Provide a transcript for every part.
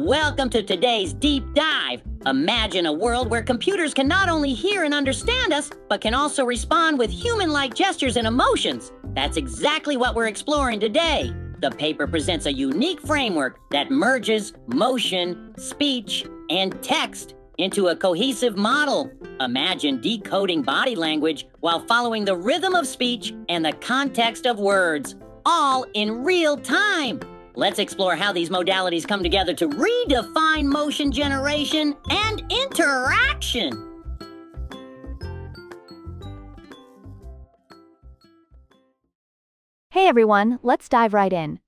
Welcome to today's deep dive. Imagine a world where computers can not only hear and understand us, but can also respond with human-like gestures and emotions. That's exactly what we're exploring today. The paper presents a unique framework that merges motion, speech, and text into a cohesive model. Imagine decoding body language while following the rhythm of speech and the context of words, all in real time. Let's explore how these modalities come together to redefine motion generation and interaction. Hey everyone, let's dive right in.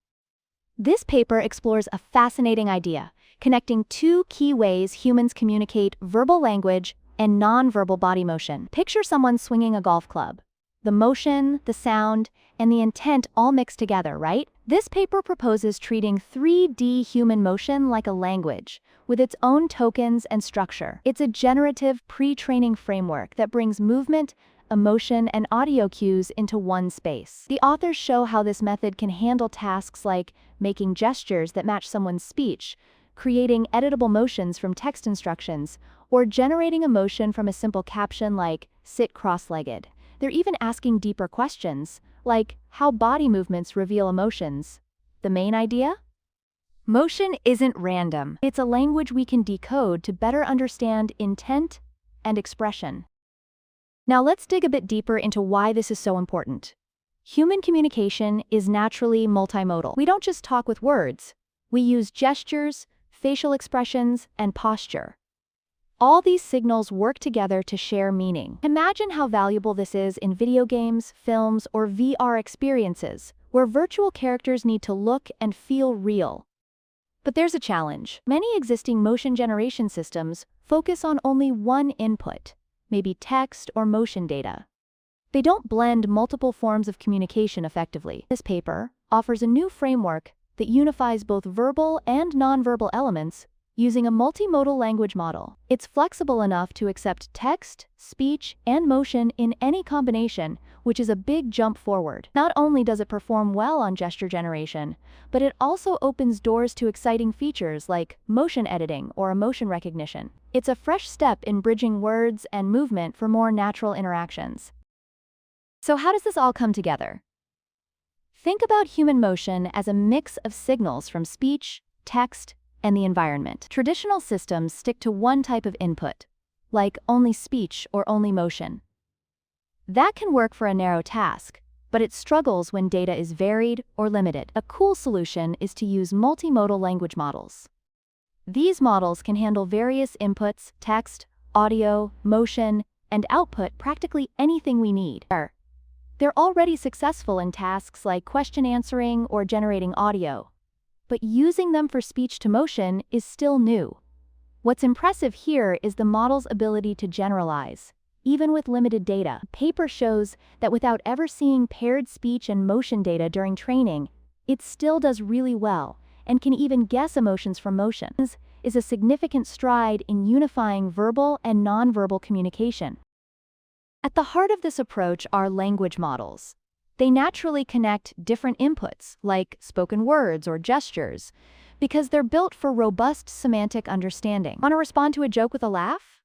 This paper explores a fascinating idea, connecting two key ways humans communicate verbal language and nonverbal body motion. Picture someone swinging a golf club. The motion, the sound, and the intent all mixed together, right? This paper proposes treating 3D human motion like a language, with its own tokens and structure. It's a generative pre-training framework that brings movement, emotion, and audio cues into one space. The authors show how this method can handle tasks like making gestures that match someone's speech, creating editable motions from text instructions, or generating emotion from a simple caption like, "sit cross-legged." They're even asking deeper questions, like how body movements reveal emotions. The main idea? Motion isn't random. It's a language we can decode to better understand intent and expression. Now let's dig a bit deeper into why this is so important. Human communication is naturally multimodal. We don't just talk with words. We use gestures, facial expressions, and posture. All these signals work together to share meaning. Imagine how valuable this is in video games, films, or VR experiences, where virtual characters need to look and feel real. But there's a challenge. Many existing motion generation systems focus on only one input, maybe text or motion data. They don't blend multiple forms of communication effectively. This paper offers a new framework that unifies both verbal and nonverbal elements using a multimodal language model. It's flexible enough to accept text, speech, and motion in any combination, which is a big jump forward. Not only does it perform well on gesture generation, but it also opens doors to exciting features like motion editing or emotion recognition. It's a fresh step in bridging words and movement for more natural interactions. So how does this all come together? Think about human motion as a mix of signals from speech, text, and the environment. Traditional systems stick to one type of input, like only speech or only motion. That can work for a narrow task, but it struggles when data is varied or limited. A cool solution is to use multimodal language models. These models can handle various inputs, text, audio, motion, and output practically anything we need. They're already successful in tasks like question answering or generating audio. But using them for speech to motion is still new. What's impressive here is the model's ability to generalize, even with limited data. The paper shows that without ever seeing paired speech and motion data during training, it still does really well and can even guess emotions from motion. This is a significant stride in unifying verbal and nonverbal communication. At the heart of this approach are language models. They naturally connect different inputs, like spoken words or gestures, because they're built for robust semantic understanding. Want to respond to a joke with a laugh?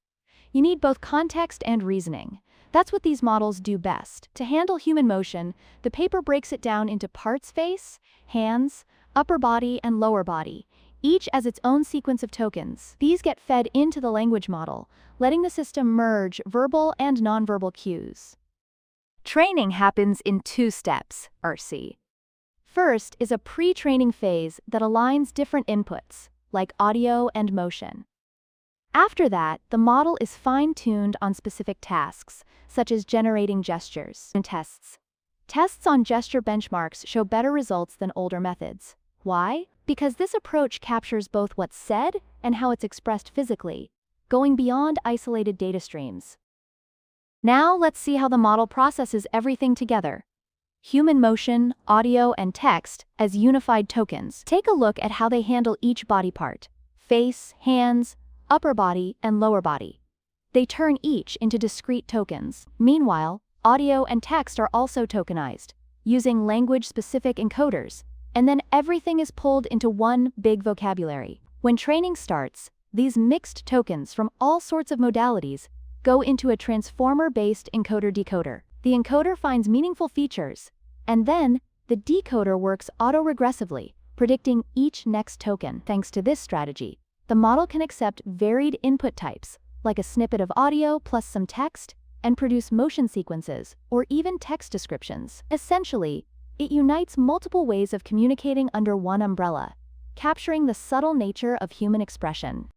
You need both context and reasoning. That's what these models do best. To handle human motion, the paper breaks it down into parts: face, hands, upper body, and lower body, each as its own sequence of tokens. These get fed into the language model, letting the system merge verbal and nonverbal cues. Training happens in two steps, RC. First is a pre-training phase that aligns different inputs, like audio and motion. After that, the model is fine-tuned on specific tasks, such as generating gestures and tests. Tests on gesture benchmarks show better results than older methods. Why? Because this approach captures both what's said and how it's expressed physically, going beyond isolated data streams. Now let's see how the model processes everything together. Human motion, audio, and text as unified tokens. Take a look at how they handle each body part: face, hands, upper body, and lower body. They turn each into discrete tokens. Meanwhile, audio and text are also tokenized, using language-specific encoders, and then everything is pulled into one big vocabulary. When training starts, these mixed tokens from all sorts of modalities go into a transformer-based encoder-decoder. The encoder finds meaningful features, and then the decoder works auto-regressively, predicting each next token. Thanks to this strategy, the model can accept varied input types, like a snippet of audio plus some text, and produce motion sequences or even text descriptions. Essentially, it unites multiple ways of communicating under one umbrella, capturing the subtle nature of human expression.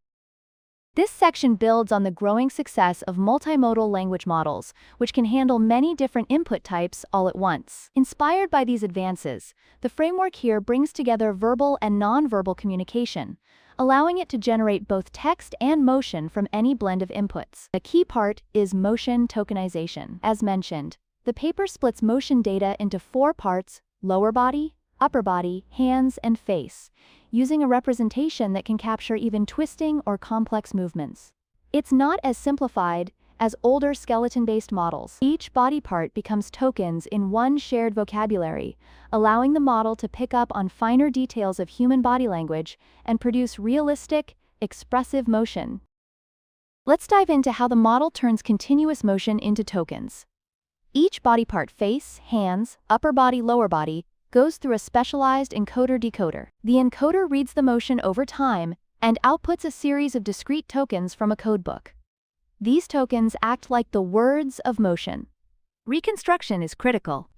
This section builds on the growing success of multimodal language models, which can handle many different input types all at once. Inspired by these advances, the framework here brings together verbal and nonverbal communication, allowing it to generate both text and motion from any blend of inputs. A key part is motion tokenization. As mentioned, the paper splits motion data into 4 parts: lower body, upper body, hands, and face, using a representation that can capture even twisting or complex movements. It's not as simplified as older skeleton-based models. Each body part becomes tokens in one shared vocabulary, allowing the model to pick up on finer details of human body language and produce realistic, expressive motion. Let's dive into how the model turns continuous motion into tokens. Each body part, face, hands, upper body, lower body, goes through a specialized encoder-decoder. The encoder reads the motion over time and outputs a series of discrete tokens from a codebook. These tokens act like the words of motion. Reconstruction is critical.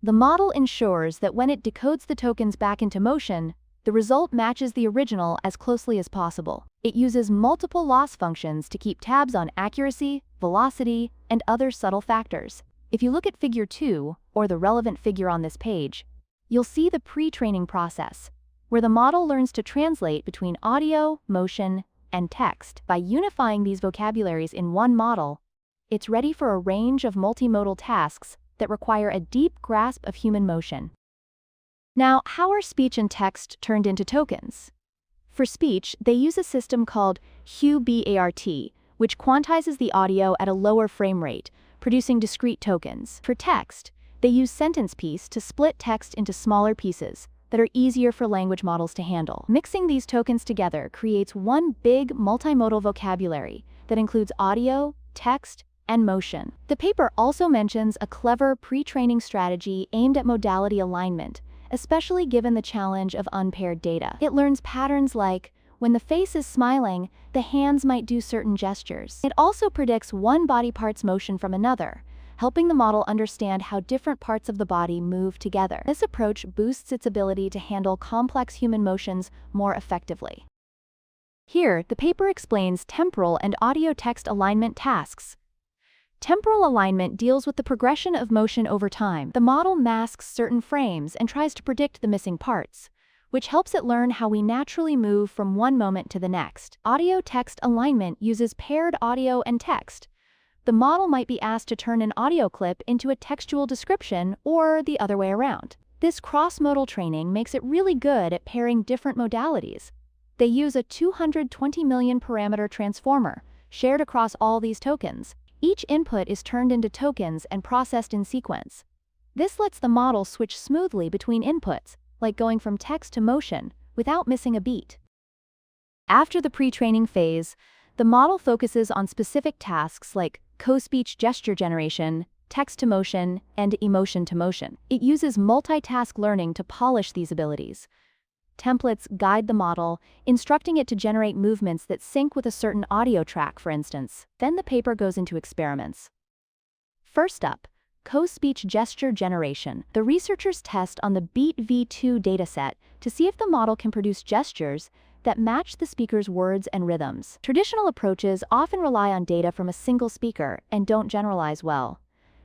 The model ensures that when it decodes the tokens back into motion, the result matches the original as closely as possible. It uses multiple loss functions to keep tabs on accuracy, velocity, and other subtle factors. If you look at Figure 2, or the relevant figure on this page, you'll see the pre-training process, where the model learns to translate between audio, motion, and text. By unifying these vocabularies in one model, it's ready for a range of multimodal tasks that require a deep grasp of human motion. Now, how are speech and text turned into tokens? For speech, they use a system called HU-BART, which quantizes the audio at a lower frame rate, producing discrete tokens. For text, they use sentence piece to split text into smaller pieces that are easier for language models to handle. Mixing these tokens together creates one big multimodal vocabulary that includes audio, text, and motion. The paper also mentions a clever pre-training strategy aimed at modality alignment, especially given the challenge of unpaired data. It learns patterns like, when the face is smiling, the hands might do certain gestures. It also predicts one body part's motion from another, helping the model understand how different parts of the body move together. This approach boosts its ability to handle complex human motions more effectively. Here, the paper explains temporal and audio-text alignment tasks. Temporal alignment deals with the progression of motion over time. The model masks certain frames and tries to predict the missing parts, which helps it learn how we naturally move from one moment to the next. Audio-text alignment uses paired audio and text. The model might be asked to turn an audio clip into a textual description or the other way around. This cross-modal training makes it really good at pairing different modalities. They use a 220 million parameter transformer, shared across all these tokens. Each input is turned into tokens and processed in sequence. This lets the model switch smoothly between inputs, like going from text to motion, without missing a beat. After the pre-training phase, the model focuses on specific tasks like co-speech gesture generation, text-to-motion, and emotion-to-motion. It uses multitask learning to polish these abilities. Templates guide the model, instructing it to generate movements that sync with a certain audio track, for instance. Then the paper goes into experiments. First up, co-speech gesture generation. The researchers test on the Beat v2 dataset to see if the model can produce gestures that match the speaker's words and rhythms. Traditional approaches often rely on data from a single speaker and don't generalize well.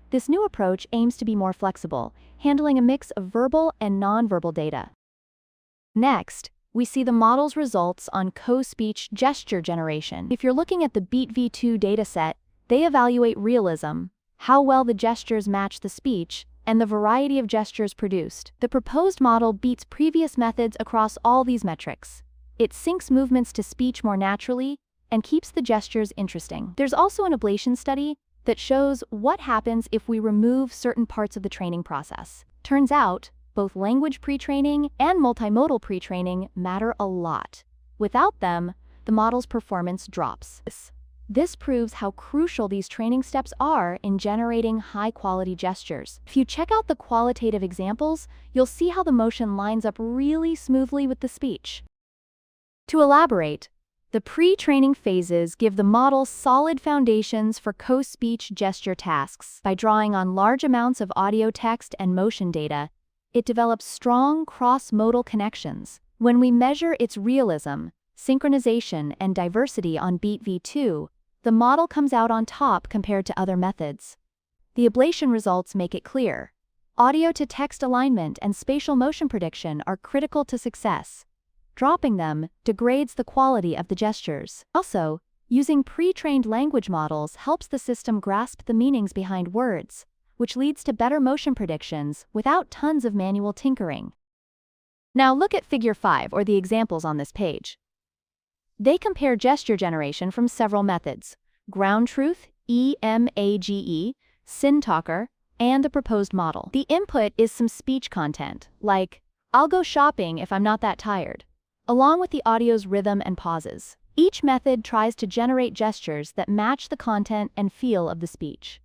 This new approach aims to be more flexible, handling a mix of verbal and nonverbal data. Next, we see the model's results on co-speech gesture generation. If you're looking at the Beat v2 dataset, they evaluate realism, how well the gestures match the speech, and the variety of gestures produced. The proposed model beats previous methods across all these metrics. It syncs movements to speech more naturally and keeps the gestures interesting. There's also an ablation study that shows what happens if we remove certain parts of the training process. Turns out, both language pre-training and multimodal pre-training matter a lot. Without them, the model's performance drops. This proves how crucial these training steps are in generating high-quality gestures. If you check out the qualitative examples, you'll see how the motion lines up really smoothly with the speech. To elaborate, the pre-training phases give the model solid foundations for co-speech gesture tasks. By drawing on large amounts of audio, text, and motion data, it develops strong cross-modal connections. When we measure its realism, synchronization, and diversity on beat v2, the model comes out on top compared to other methods. The ablation results make it clear. Audio-to-text alignment and spatial motion prediction are critical to success. Dropping them degrades the quality of the gestures. Also, using pre-trained language models helps the system grasp the meanings behind words, which leads to better motion predictions without tons of manual tinkering. Now look at Figure 5 or the examples on this page. They compare gesture generation from several methods: ground truth, EMAGE, SynTalker, and the proposed model. The input is some speech content, like, "I'll go shopping if I'm not that tired," along with the audio's rhythm and pauses. Each method tries to generate gestures that match the content and feel of the speech.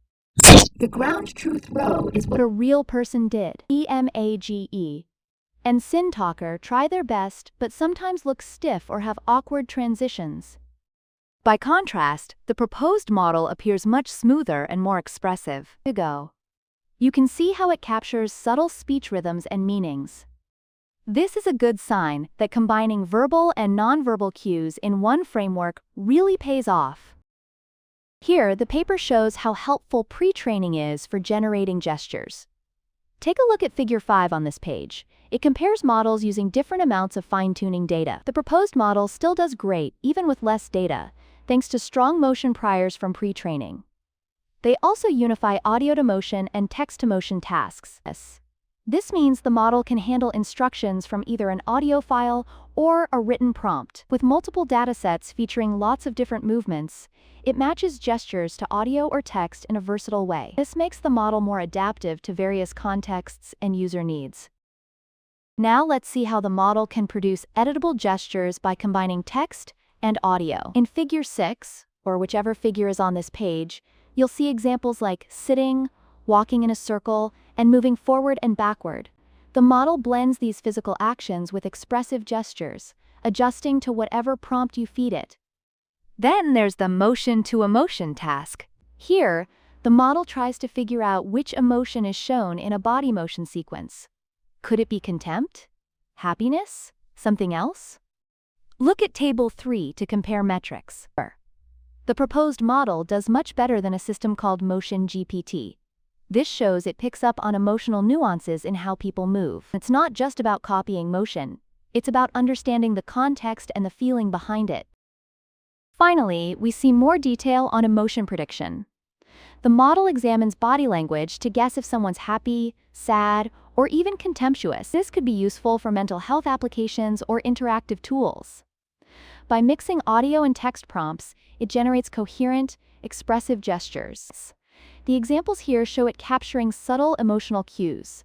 The ground truth row is what a real person did, EMAGE, and SynTalker try their best but sometimes look stiff or have awkward transitions. By contrast, the proposed model appears much smoother and more expressive. You can see how it captures subtle speech rhythms and meanings. This is a good sign that combining verbal and nonverbal cues in one framework really pays off. Here, the paper shows how helpful pre-training is for generating gestures. Take a look at Figure 5 on this page. It compares models using different amounts of fine-tuning data. The proposed model still does great, even with less data, thanks to strong motion priors from pre-training. They also unify audio-to-motion and text-to-motion tasks. This means the model can handle instructions from either an audio file or a written prompt. With multiple datasets featuring lots of different movements, it matches gestures to audio or text in a versatile way. This makes the model more adaptive to various contexts and user needs. Now let's see how the model can produce editable gestures by combining text and audio. In Figure 6, or whichever figure is on this page, you'll see examples like sitting, walking in a circle, and moving forward and backward. The model blends these physical actions with expressive gestures, adjusting to whatever prompt you feed it. Then there's the motion-to-emotion task. Here, the model tries to figure out which emotion is shown in a body motion sequence. Could it be contempt? Happiness? Something else? Look at Table 3 to compare metrics. The proposed model does much better than a system called MotionGPT. This shows it picks up on emotional nuances in how people move. It's not just about copying motion. It's about understanding the context and the feeling behind it. Finally, we see more detail on emotion prediction. The model examines body language to guess if someone's happy, sad, or even contemptuous. This could be useful for mental health applications or interactive tools. By mixing audio and text prompts, it generates coherent, expressive gestures. The examples here show it capturing subtle emotional cues.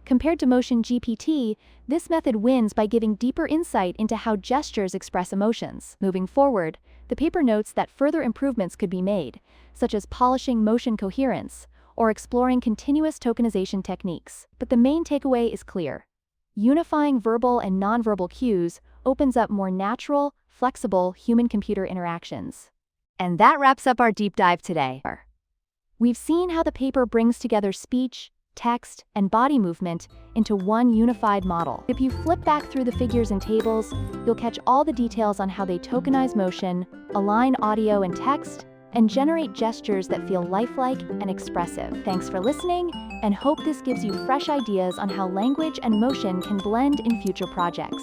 Compared to MotionGPT, this method wins by giving deeper insight into how gestures express emotions. Moving forward, the paper notes that further improvements could be made, such as polishing motion coherence or exploring continuous tokenization techniques. But the main takeaway is clear. Unifying verbal and nonverbal cues opens up more natural, flexible human-computer interactions. And that wraps up our deep dive today. We've seen how the paper brings together speech, text, and body movement into one unified model. If you flip back through the figures and tables, you'll catch all the details on how they tokenize motion, align audio and text, and generate gestures that feel lifelike and expressive. Thanks for listening, and hope this gives you fresh ideas on how language and motion can blend in future projects.